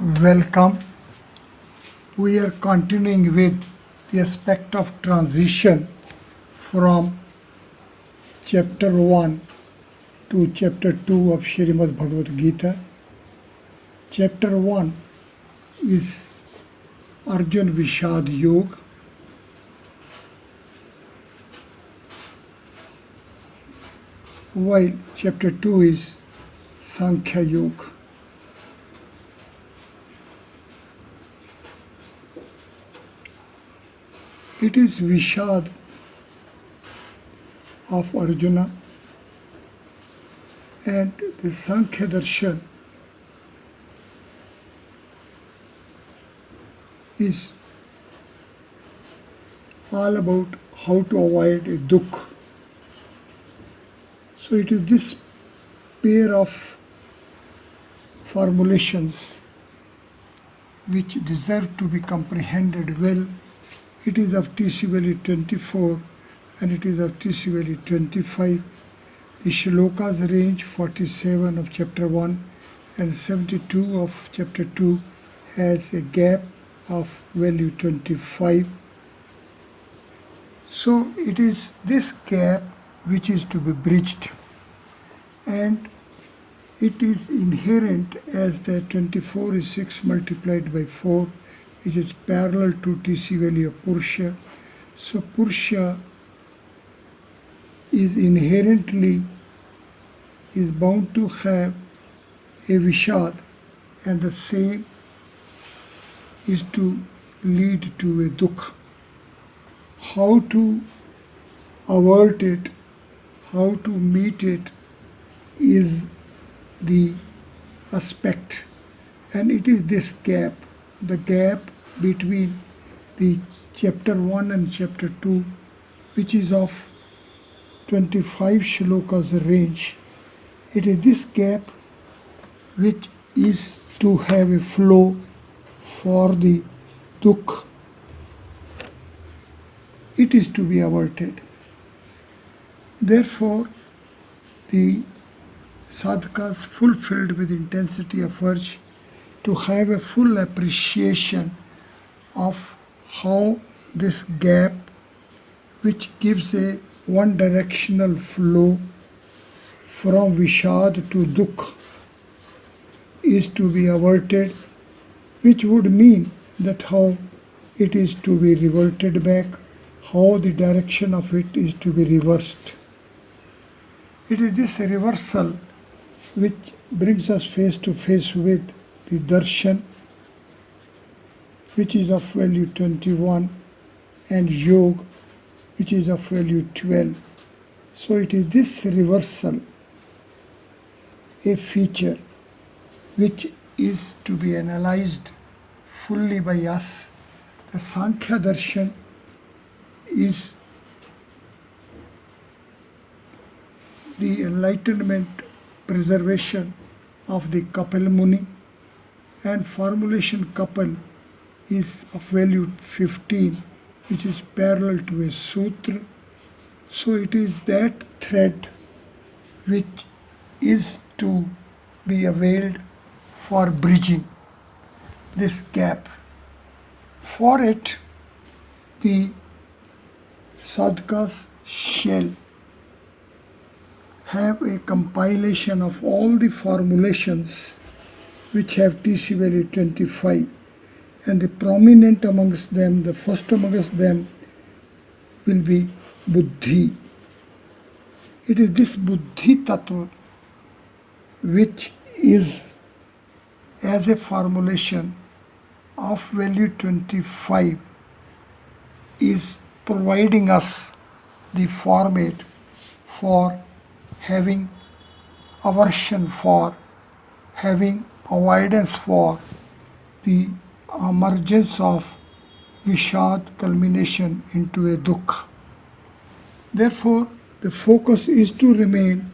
Welcome. We are continuing with the aspect of transition from chapter 1 to chapter 2 of Srimad Bhagwad Geeta. Chapter 1 is Arjun Vishad Yoga, while chapter 2 is Sankhya Yoga. It is Vishad of Arjuna, and the Sankhya Darshan is all about how to avoid a dukh. So it is this pair of formulations which deserve to be comprehended well. It is of TC value 24 and it is of TC value 25. The shlokas range 47 of chapter 1 and 72 of chapter 2 has a gap of value 25. So it is this gap which is to be bridged, and it is inherent as the 24 is 6 multiplied by 4, which is parallel to TC value of Purusha. So Purusha is inherently bound to have a Vishad, and the same is to lead to a Dukh. How to avert it, how to meet it is the aspect, and it is this gap, the gap between the chapter 1 and chapter 2, which is of 25 shlokas range. It is this gap which is to have a flow for the dukh. It is to be averted. Therefore, the sadhakas fulfilled with intensity of urge to have a full appreciation of how this gap, which gives a one directional flow from Vishad to Dukh, is to be averted, which would mean that how it is to be reverted back, how the direction of it is to be reversed. It is this reversal which brings us face to face with the darshan, which is of value 21, and yoga, which is of value 12. So it is this reversal, a feature which is to be analyzed fully by us. The Sankhya Darshan is the enlightenment preservation of the Kapil Muni, and formulation Kapil is of value 15, which is parallel to a sutra. So it is that thread which is to be availed for bridging this gap. For it, the sadhakas shall have a compilation of all the formulations which have TC value 25, and the prominent amongst them, the first amongst them, will be Buddhi. It is this Buddhi Tattva which is as a formulation of value 25 is providing us the format for having aversion for, having avoidance for the emergence of Vishad culmination into a Dukh. Therefore, the focus is to remain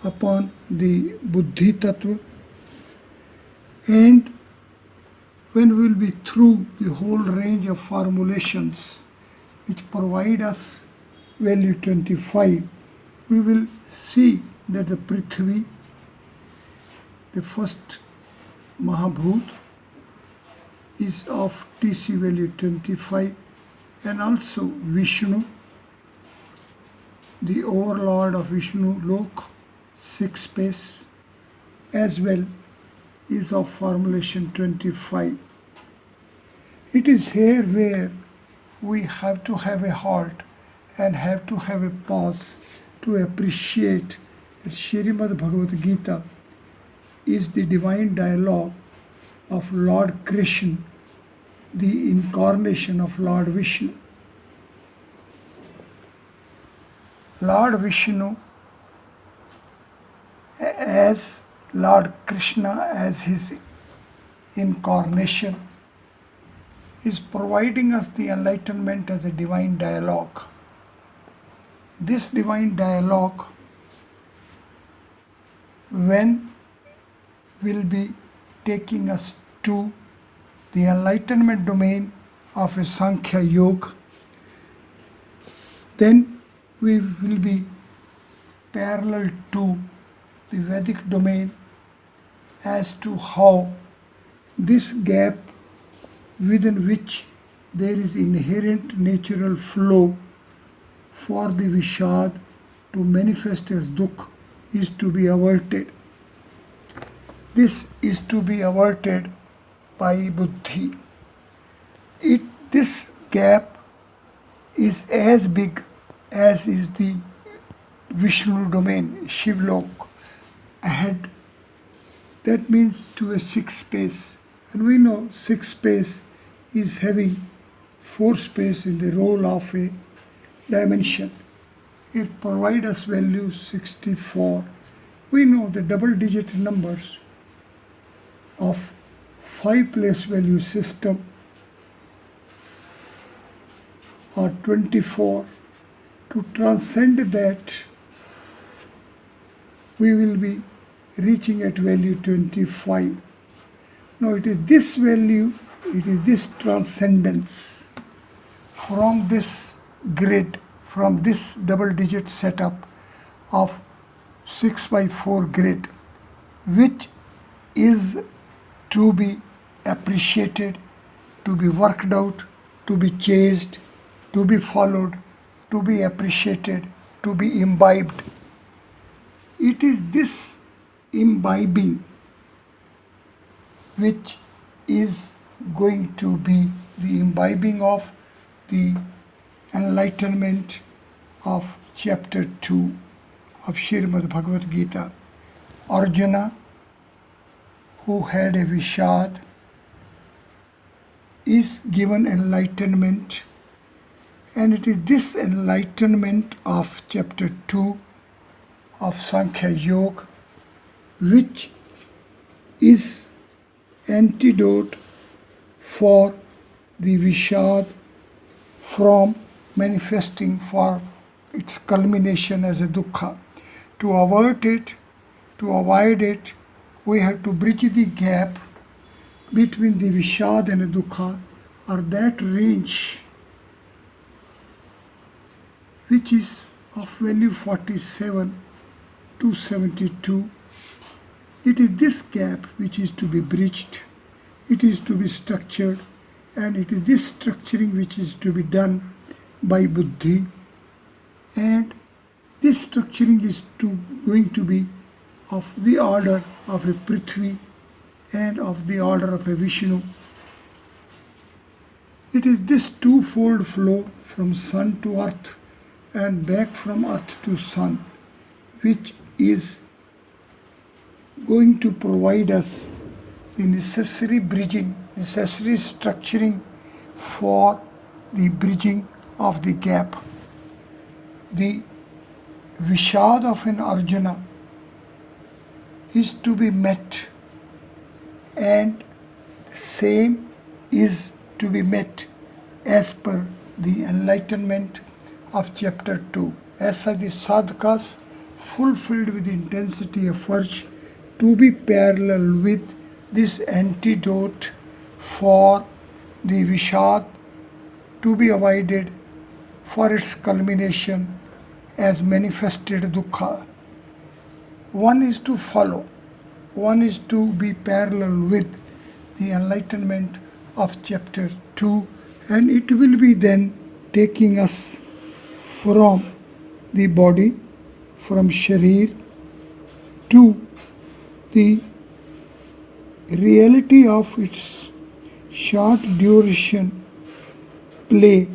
upon the Buddhi Tattva, and when we will be through the whole range of formulations which provide us value 25, we will see that the Prithvi, the first Mahabhut, is of TC value 25, and also Vishnu, the overlord of Vishnu Lok, 6 space, as well is of formulation 25. It is here where we have to have a halt and have to have a pause to appreciate that Srimad Bhagavad Gita is the divine dialogue of Lord Krishna, the incarnation of Lord Vishnu. Lord Vishnu as Lord Krishna as his incarnation is providing us the enlightenment as a divine dialogue. This divine dialogue, when will be taking us to the enlightenment domain of a Sankhya Yoga, then we will be parallel to the Vedic domain as to how this gap within which there is inherent natural flow for the Vishad to manifest as Dukh is to be averted. This is to be averted by Buddhi. This gap is as big as is the Vishnu domain, Shivlok, ahead. That means to a 6 space. And we know 6 space is having 4 space in the role of a dimension. It provides us value 64. We know the double digit numbers of 5 place value system are 24. To transcend that, we will be reaching at value 25. Now it is this value, it is this transcendence from this grid, from this double digit setup of 6 by 4 grid, which is to be appreciated, to be worked out, to be chased, to be followed, to be appreciated, to be imbibed. It is this imbibing which is going to be the imbibing of the enlightenment of chapter 2 of Srimad Bhagavad Gita. Arjuna, who had a Vishad, is given enlightenment, and it is this enlightenment of chapter 2 of Sankhya Yoga which is antidote for the Vishad from manifesting for its culmination as a dukkha. To avert it, to avoid it, we have to bridge the gap between the Vishad and the dukkha, or that range which is of value 47 to 72. It is this gap which is to be bridged, it is to be structured, and it is this structuring which is to be done by Buddhi, and this structuring is going to be of the order of a Prithvi and of the order of a Vishnu. It is this twofold flow from sun to earth and back from earth to sun which is going to provide us the necessary bridging, necessary structuring for the bridging of the gap. The Vishad of an Arjuna is to be met, and the same is to be met as per the enlightenment of chapter 2. As such, the sadhakas fulfilled with intensity of urge to be parallel with this antidote for the Vishad to be avoided for its culmination as manifested dukkha. One is to follow, one is to be parallel with the enlightenment of chapter 2, and it will be then taking us from the body, from Sharir, to the reality of its short duration play,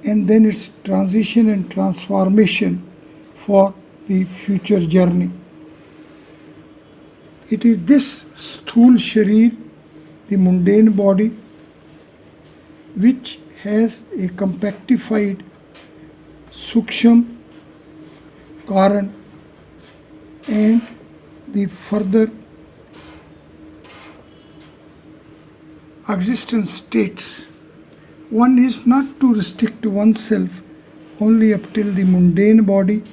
and then its transition and transformation for the future journey. It is this sthul sharir, the mundane body, which has a compactified suksham karan and the further existence states. One is not to restrict oneself only up till the mundane body,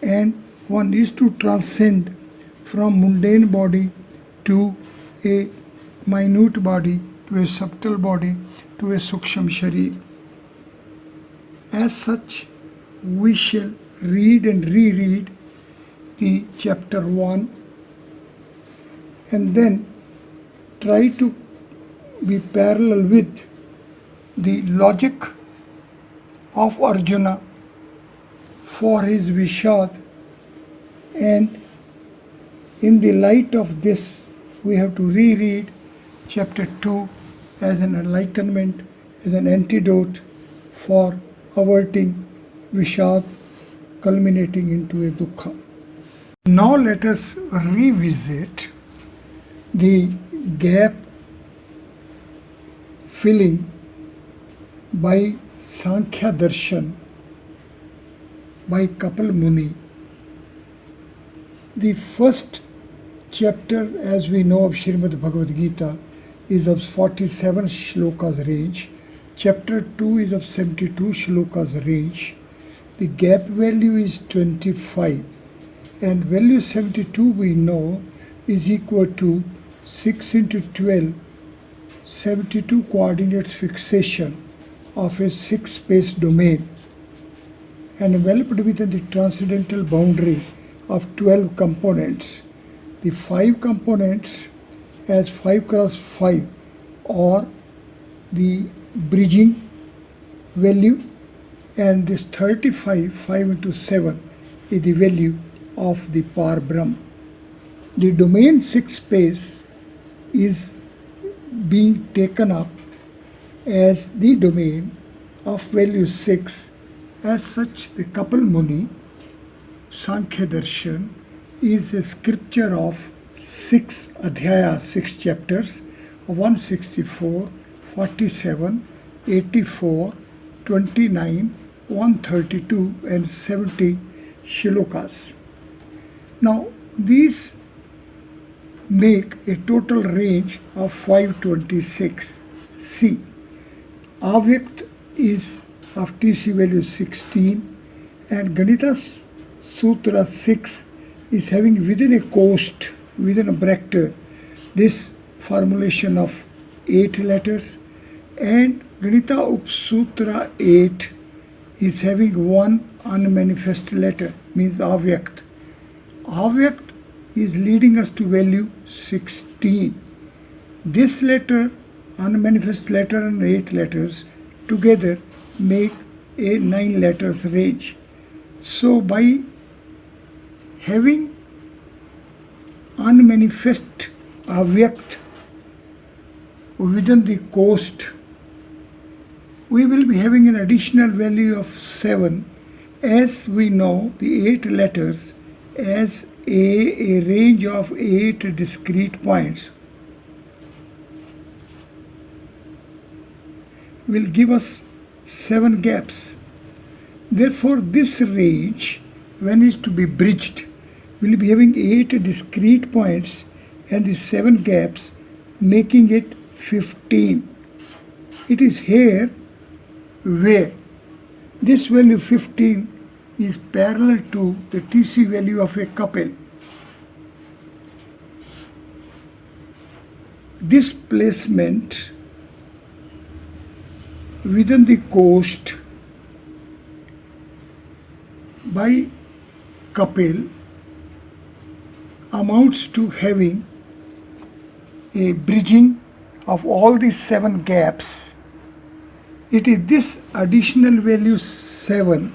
and one is to transcend from mundane body to a minute body, to a subtle body, to a suksham sharir. As such, we shall read and reread the chapter 1 and then try to be parallel with the logic of Arjuna for his Vishad, and in the light of this we have to reread chapter 2 as an enlightenment, as an antidote for averting Vishad culminating into a dukkha. Now let us revisit the gap filling by Sankhya Darshan by Kapil Muni. The first chapter, as we know, of Srimad Bhagwad Geeta is of 47 shlokas range. Chapter 2 is of 72 shlokas range. The gap value is 25, and value 72 we know is equal to 6 into 12, 72 coordinates fixation of a 6-space domain, and enveloped within the transcendental boundary of 12 components. The 5 components as 5 cross 5 or the bridging value, and this 35, 5 into 7 is the value of the Par Brahm. The domain 6 space is being taken up as the domain of value 6. As such, the Kapil Muni Sankhya Darshan is a scripture of 6 adhyayas, 6 chapters, 164, 47, 84, 29, 132 and 70 shlokas. Now these make a total range of 526. See, Avyakt is of TC value 16, and Ganita Sutra 6 is having within a coast, within a bracket, this formulation of 8 letters, and Ganita Upsutra 8 is having one unmanifest letter, means Avyakt. Avyakt is leading us to value 16. This letter, unmanifest letter, and 8 letters together make a 9 letters range. So by having unmanifest Avyakt within the coast, we will be having an additional value of 7, as we know the 8 letters as a range of 8 discrete points will give us 7 gaps. Therefore, this range, when is to be bridged, will be having 8 discrete points and the 7 gaps, making it 15. It is here where this value 15 is parallel to the TC value of a couple. This placement within the coast by Kapil amounts to having a bridging of all these 7 gaps, it is this additional value 7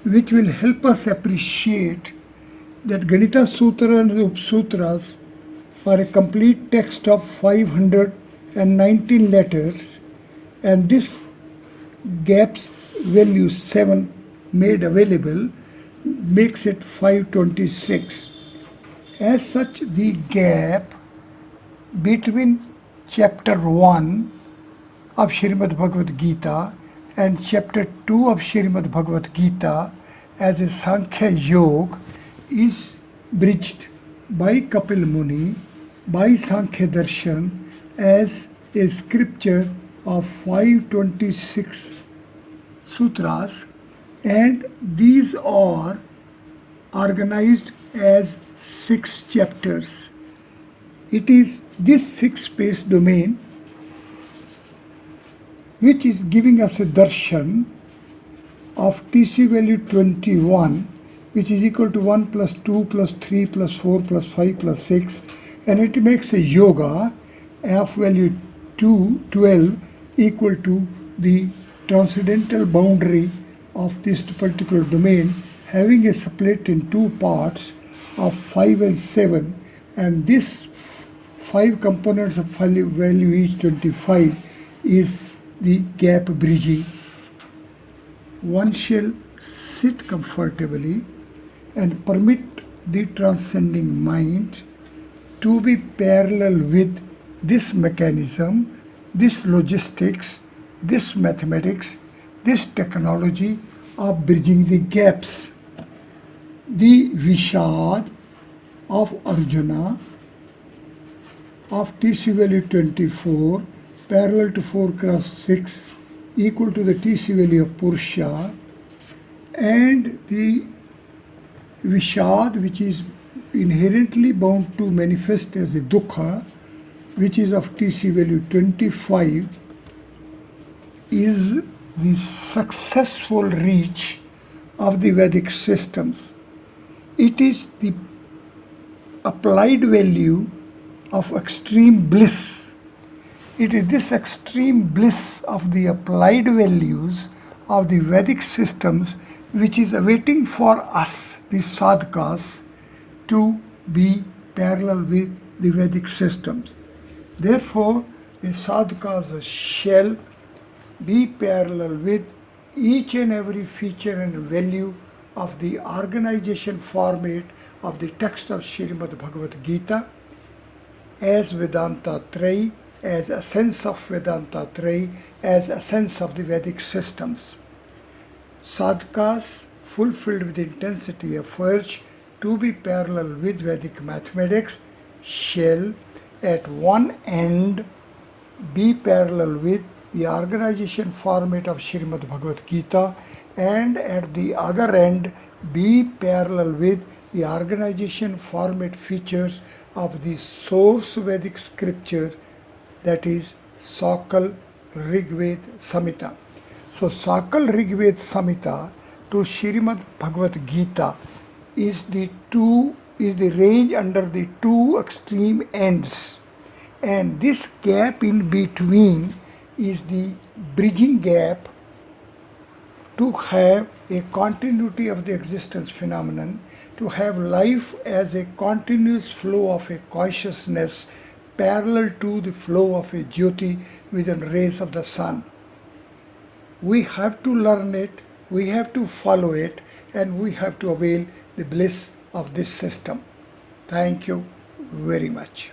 which will help us appreciate that Ganita Sutra and Upsutras are a complete text of 519 letters, and this gaps value 7 made available makes it 526. As such, the gap between chapter 1 of Srimad Bhagavad Gita and chapter 2 of Srimad Bhagavad Gita as a Sankhya Yoga is bridged by Kapil Muni, by Sankhya Darshan, as a scripture of 526 sutras, and these are organized as 6 chapters. It is this 6 space domain which is giving us a darshan of TC value 21, which is equal to 1 plus 2 plus 3 plus 4 plus 5 plus 6, and it makes a yoga of value 12 equal to the transcendental boundary of this particular domain, having a split in 2 parts of 5 and 7, and this 5 components of value each 25 is the gap bridging. One shall sit comfortably and permit the transcending mind to be parallel with this mechanism, this logistics, this mathematics, this technology of bridging the gaps. The Vishad of Arjuna of TC value 24 parallel to 4 cross 6 equal to the TC value of Purusha, and the Vishad, which is inherently bound to manifest as a Dukkha, which is of TC value 25, is the successful reach of the Vedic systems. It is the applied value of extreme bliss. It is this extreme bliss of the applied values of the Vedic systems which is awaiting for us, the sadhakas, to be parallel with the Vedic systems. Therefore, the sadhakas shall be parallel with each and every feature and value of the organization format of the text of Srimad Bhagavad Gita as Vedanta Trayi, as a sense of Vedanta Trayi, as a sense of the Vedic systems. Sadhakas fulfilled with intensity of urge to be parallel with Vedic mathematics shall at one end be parallel with the organization format of Srimad Bhagavad Gita, and at the other end be parallel with the organization format features of the source Vedic scripture, that is Sakal Rigved Samhita. So Sakal Rigved Samhita to Srimad Bhagavad Gita is the range under the 2 extreme ends, and this gap in between is the bridging gap to have a continuity of the existence phenomenon, to have life as a continuous flow of a consciousness parallel to the flow of a jyoti within rays of the sun. We have to learn it, we have to follow it, and we have to avail the bliss of this system. Thank you very much.